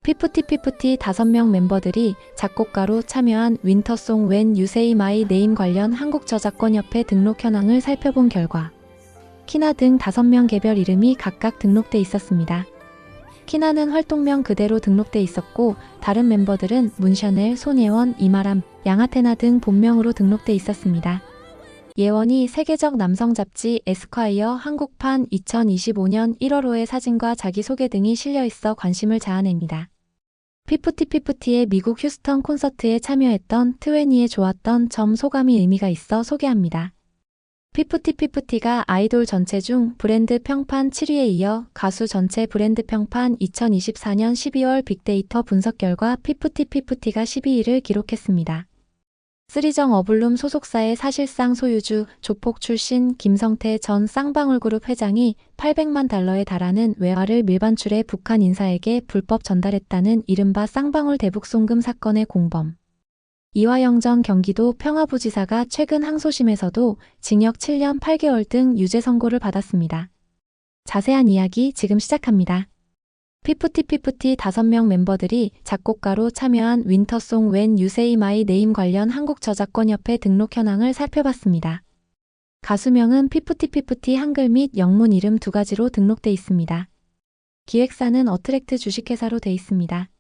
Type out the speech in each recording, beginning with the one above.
피프티 5명 멤버들이 작곡가로 참여한 윈터송 When You Say My Name 관련 한국저작권협회 등록 현황을 살펴본 결과 키나 등 5명 개별 이름이 각각 등록돼 있었습니다. 키나는 활동명 그대로 등록돼 있었고 다른 멤버들은 문샤넬, 손예원, 이마람, 양아테나 등 본명으로 등록돼 있었습니다. 예원이 세계적 남성 잡지 에스콰이어 한국판 2025년 1월호의 사진과 자기소개 등이 실려있어 관심을 자아냅니다. 피프티의 미국 휴스턴 콘서트에 참여했던 트웨니의 좋았던 점 소감이 의미가 있어 소개합니다. 피프티가 아이돌 전체 중 브랜드 평판 7위에 이어 가수 전체 브랜드 평판 2024년 12월 빅데이터 분석 결과 피프티가 12위를 기록했습니다. 쓰리정 어블룸 소속사의 사실상 소유주 조폭 출신 김성태 전 쌍방울그룹 회장이 $800만 달러에 달하는 외화를 밀반출해 북한 인사에게 불법 전달했다는 이른바 쌍방울 대북송금 사건의 공범. 이화영 전 경기도 평화부지사가 최근 항소심에서도 징역 7년 8개월 등 유죄 선고를 받았습니다. 자세한 이야기 지금 시작합니다. 피프티 5명 멤버들이 작곡가로 참여한 윈터송 When You Say My Name 관련 한국저작권협회 등록 현황을 살펴봤습니다. 가수명은 피프티 한글 및 영문 이름 2가지로 등록돼 있습니다. 기획사는 어트랙트 주식회사로 돼 있습니다.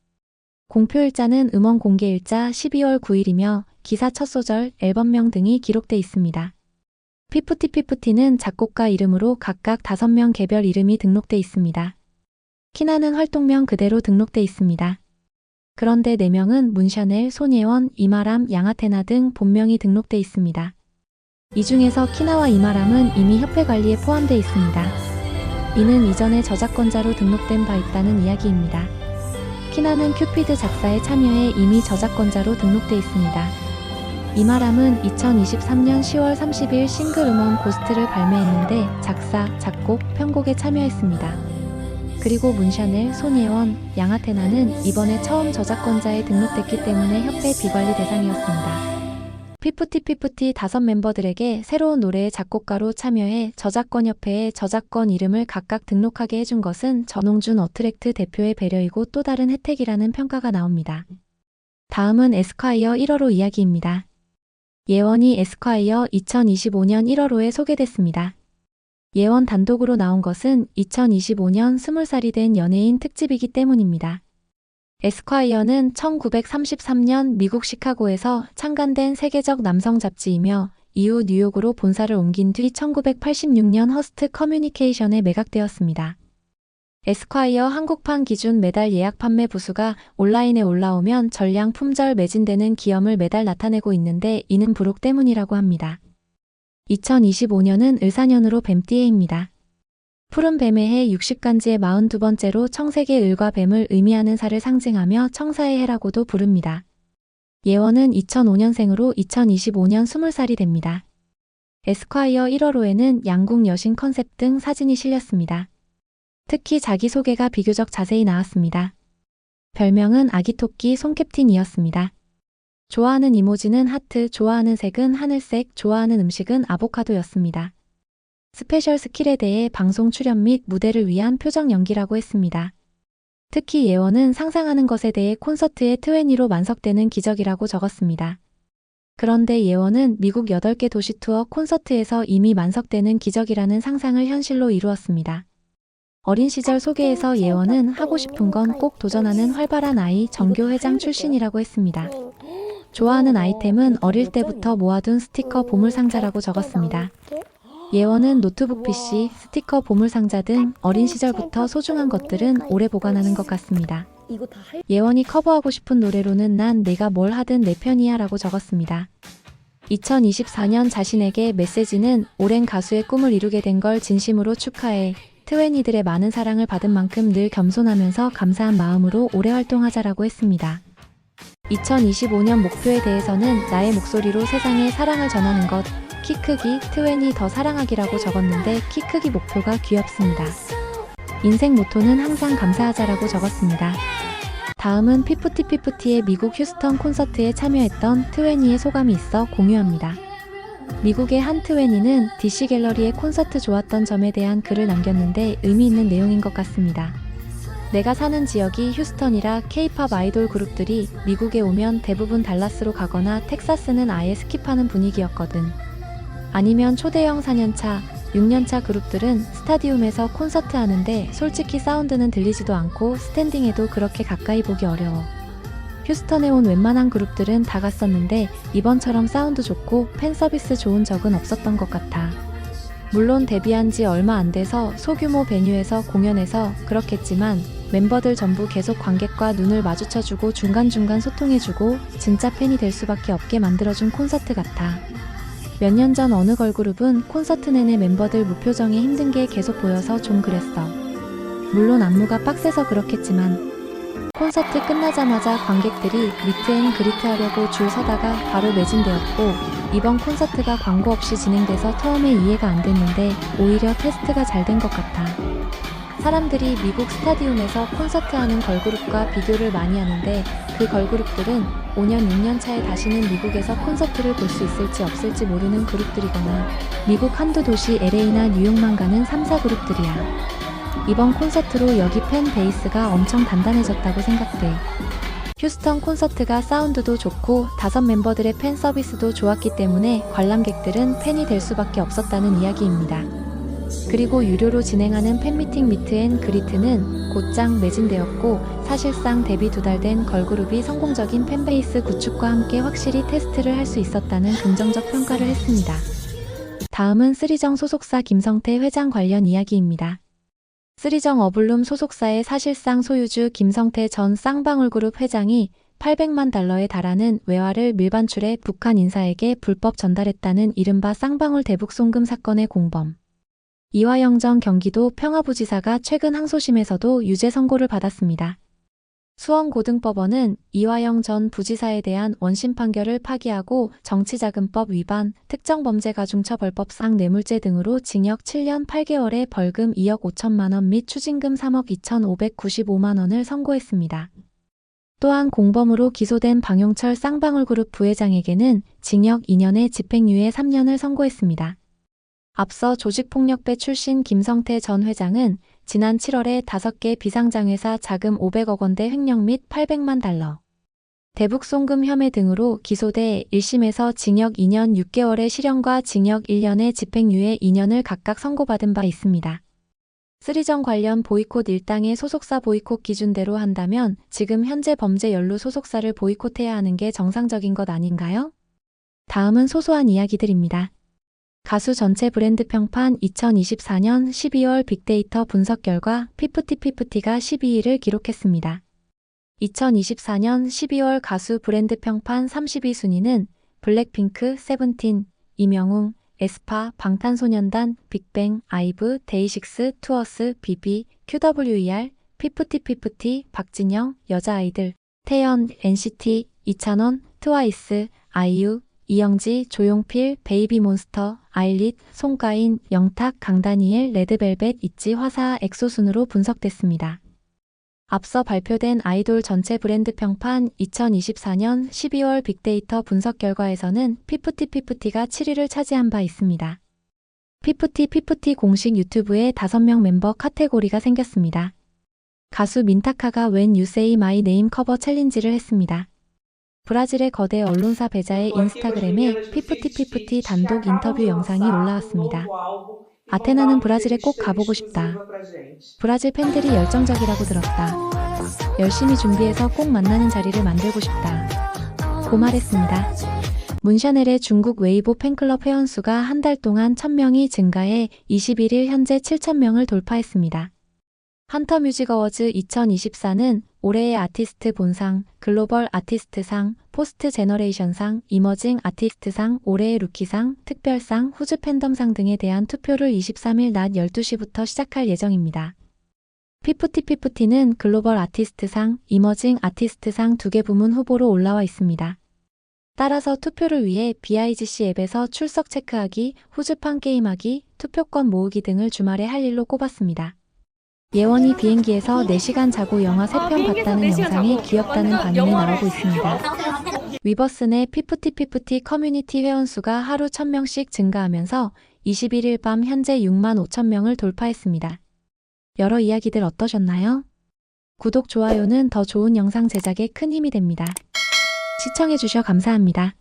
공표일자는 음원 공개일자 12월 9일이며 기사 첫 소절, 앨범명 등이 기록돼 있습니다. 피프티는 작곡가 이름으로 각각 5명 개별 이름이 등록돼 있습니다. 키나는 활동명 그대로 등록돼 있습니다. 그런데 4명은 문샤넬, 손예원, 이마람, 양아테나 등 본명이 등록돼 있습니다. 이 중에서 키나와 이마람은 이미 협회 관리에 포함돼 있습니다. 이는 이전에 저작권자로 등록된 바 있다는 이야기입니다. 키나는 큐피드 작사에 참여해 이미 저작권자로 등록돼 있습니다. 이마람은 2023년 10월 30일 싱글 음원 고스트를 발매했는데 작사, 작곡, 편곡에 참여했습니다. 그리고 문샤넬, 손예원, 양아테나는 이번에 처음 저작권자에 등록됐기 때문에 협회 비관리 대상이었습니다. 피프티 5 멤버들에게 새로운 노래의 작곡가로 참여해 저작권협회에 저작권 이름을 각각 등록하게 해준 것은 전홍준 어트랙트 대표의 배려이고 또 다른 혜택이라는 평가가 나옵니다. 다음은 에스콰이어 1월호 이야기입니다. 예원이 에스콰이어 2025년 1월호에 소개됐습니다. 예원 단독으로 나온 것은 2025년 20살이 된 연예인 특집이기 때문입니다. 에스콰이어는 1933년 미국 시카고에서 창간된 세계적 남성 잡지이며 이후 뉴욕으로 본사를 옮긴 뒤 1986년 허스트 커뮤니케이션에 매각되었습니다. 에스콰이어 한국판 기준 매달 예약 판매 부수가 온라인에 올라오면 전량 품절 매진되는 기염을 매달 나타내고 있는데 이는 부록 때문이라고 합니다. 2025년은 을사년으로 뱀띠해입니다. 푸른 뱀의 해 60간지의 42번째로 청색의 을과 뱀을 의미하는 살을 상징하며 청사의 해라고도 부릅니다. 예원은 2005년생으로 2025년 20살이 됩니다. 에스콰이어 1월호에는 양궁 여신 컨셉 등 사진이 실렸습니다. 특히 자기소개가 비교적 자세히 나왔습니다. 별명은 아기토끼 손캡틴이었습니다. 좋아하는 이모지는 하트, 좋아하는 색은 하늘색, 좋아하는 음식은 아보카도였습니다. 스페셜 스킬에 대해 방송 출연 및 무대를 위한 표정 연기라고 했습니다. 특히 예원은 상상하는 것에 대해 콘서트에 트웨니로 만석되는 기적이라고 적었습니다. 그런데 예원은 미국 8개 도시 투어 콘서트에서 이미 만석되는 기적이라는 상상을 현실로 이루었습니다. 어린 시절 소개에서 예원은 하고 싶은 건 꼭 도전하는 활발한 아이, 정교 회장 출신이라고 했습니다. 좋아하는 아이템은 어릴 때부터 모아둔 스티커 보물상자라고 적었습니다. 예원은 노트북 PC, 스티커 보물상자 등 어린 시절부터 소중한 것들은 오래 보관하는 것 같습니다. 예원이 커버하고 싶은 노래로는 난 내가 뭘 하든 내 편이야 라고 적었습니다. 2024년 자신에게 메시지는 오랜 가수의 꿈을 이루게 된 걸 진심으로 축하해. 트웨니들의 많은 사랑을 받은 만큼 늘 겸손하면서 감사한 마음으로 오래 활동하자라고 했습니다. 2025년 목표에 대해서는 나의 목소리로 세상에 사랑을 전하는 것, 키 크기, 트웨니 더 사랑하기라고 적었는데 키 크기 목표가 귀엽습니다. 인생 모토는 항상 감사하자라고 적었습니다. 다음은 피프티의 미국 휴스턴 콘서트에 참여했던 트웨니의 소감이 있어 공유합니다. 미국의 한 트웨니는 DC 갤러리의 콘서트 좋았던 점에 대한 글을 남겼는데 의미 있는 내용인 것 같습니다. 내가 사는 지역이 휴스턴이라 K-팝 아이돌 그룹들이 미국에 오면 대부분 달라스로 가거나 텍사스는 아예 스킵하는 분위기였거든. 아니면 초대형 4년차, 6년차 그룹들은 스타디움에서 콘서트 하는데 솔직히 사운드는 들리지도 않고 스탠딩에도 그렇게 가까이 보기 어려워. 휴스턴에 온 웬만한 그룹들은 다 갔었는데 이번처럼 사운드 좋고 팬 서비스 좋은 적은 없었던 것 같아. 물론 데뷔한 지 얼마 안 돼서 소규모 베뉴에서 공연해서 그렇겠지만 멤버들 전부 계속 관객과 눈을 마주쳐주고 중간중간 소통해주고 진짜 팬이 될 수밖에 없게 만들어준 콘서트 같아. 몇 년 전 어느 걸그룹은 콘서트 내내 멤버들 무표정에 힘든 게 계속 보여서 좀 그랬어. 물론 안무가 빡세서 그렇겠지만 콘서트 끝나자마자 관객들이 미트앤 그리트 하려고 줄 서다가 바로 매진되었고 이번 콘서트가 광고 없이 진행돼서 처음에 이해가 안 됐는데 오히려 테스트가 잘 된 것 같아. 사람들이 미국 스타디움에서 콘서트하는 걸그룹과 비교를 많이 하는데 그 걸그룹들은 5년, 6년 차에 다시는 미국에서 콘서트를 볼 수 있을지 없을지 모르는 그룹들이거나 미국 한두 도시 LA나 뉴욕만 가는 3, 4그룹들이야. 이번 콘서트로 여기 팬 베이스가 엄청 단단해졌다고 생각돼. 휴스턴 콘서트가 사운드도 좋고 5멤버들의 팬 서비스도 좋았기 때문에 관람객들은 팬이 될 수밖에 없었다는 이야기입니다. 그리고 유료로 진행하는 팬미팅 미트앤 그리트는 곧장 매진되었고 사실상 데뷔 2달 된 걸그룹이 성공적인 팬베이스 구축과 함께 확실히 테스트를 할 수 있었다는 긍정적 평가를 했습니다. 다음은 쓰리정 소속사 김성태 회장 관련 이야기입니다. 쓰리정 어블룸 소속사의 사실상 소유주 김성태 전 쌍방울그룹 회장이 800만 달러에 달하는 외화를 밀반출해 북한 인사에게 불법 전달했다는 이른바 쌍방울 대북 송금 사건의 공범. 이화영 전 경기도 평화부지사가 최근 항소심에서도 유죄 선고를 받았습니다. 수원고등법원은 이화영 전 부지사에 대한 원심 판결을 파기하고 정치자금법 위반, 특정범죄가중처벌법상 뇌물죄 등으로 징역 7년 8개월에 벌금 2억 5천만 원 및 추징금 3억 2,595만 원을 선고했습니다. 또한 공범으로 기소된 방용철 쌍방울그룹 부회장에게는 징역 2년에 집행유예 3년을 선고했습니다. 앞서 조직폭력배 출신 김성태 전 회장은 지난 7월에 5개 비상장회사 자금 500억 원대 횡령 및 800만 달러 대북 송금 혐의 등으로 기소돼 1심에서 징역 2년 6개월의 실형과 징역 1년의 집행유예 2년을 각각 선고받은 바 있습니다. 쓰리정 관련 보이콧 일당의 소속사 보이콧 기준대로 한다면 지금 현재 범죄 연루 소속사를 보이콧해야 하는 게 정상적인 것 아닌가요? 다음은 소소한 이야기들입니다. 가수 전체 브랜드 평판 2024년 12월 빅데이터 분석 결과 피프티피프티가 12위를 기록했습니다. 2024년 12월 가수 브랜드 평판 32순위는 블랙핑크, 세븐틴, 이명웅, 에스파, 방탄소년단, 빅뱅, 아이브, 데이식스, 투어스, 비비, QWER, 피프티피프티, 박진영, 여자아이들, 태연, NCT, 이찬원, 트와이스, 아이유, 이영지, 조용필, 베이비몬스터, 아일릿, 송가인, 영탁, 강다니엘, 레드벨벳, 있지, 화사, 엑소 순으로 분석됐습니다. 앞서 발표된 아이돌 전체 브랜드 평판 2024년 12월 빅데이터 분석 결과에서는 피프티피프티가 7위를 차지한 바 있습니다. 피프티피프티 공식 유튜브에 5명 멤버 카테고리가 생겼습니다. 가수 민타카가 When You Say My Name 커버 챌린지를 했습니다. 브라질의 거대 언론사 베자의 인스타그램에 피프티피프티 단독 인터뷰 영상이 올라왔습니다. 아테나는 브라질에 꼭 가보고 싶다. 브라질 팬들이 열정적이라고 들었다. 열심히 준비해서 꼭 만나는 자리를 만들고 싶다. 고 말했습니다. 문샤넬의 중국 웨이보 팬클럽 회원수가 한 달 동안 1,000명이 증가해 21일 현재 7,000명을 돌파했습니다. 헌터뮤직 어워즈 2024는 올해의 아티스트 본상, 글로벌 아티스트상, 포스트 제너레이션상, 이머징 아티스트상, 올해의 루키상, 특별상, 후즈 팬덤상 등에 대한 투표를 23일 낮 12시부터 시작할 예정입니다. 피프티피프티는 글로벌 아티스트상, 이머징 아티스트상 2개 부문 후보로 올라와 있습니다. 따라서 투표를 위해 BIGC 앱에서 출석 체크하기, 후즈판 게임하기, 투표권 모으기 등을 주말에 할 일로 꼽았습니다. 예원이 비행기에서 4시간 자고 영화 3편 봤다는 영상에 귀엽다는 반응이 나오고 있습니다. 위버스 내 피프티피프티 커뮤니티 회원수가 하루 1,000명씩 증가하면서 21일 밤 현재 6만 5천 명을 돌파했습니다. 여러 이야기들 어떠셨나요? 구독, 좋아요는 더 좋은 영상 제작에 큰 힘이 됩니다. 시청해주셔 감사합니다.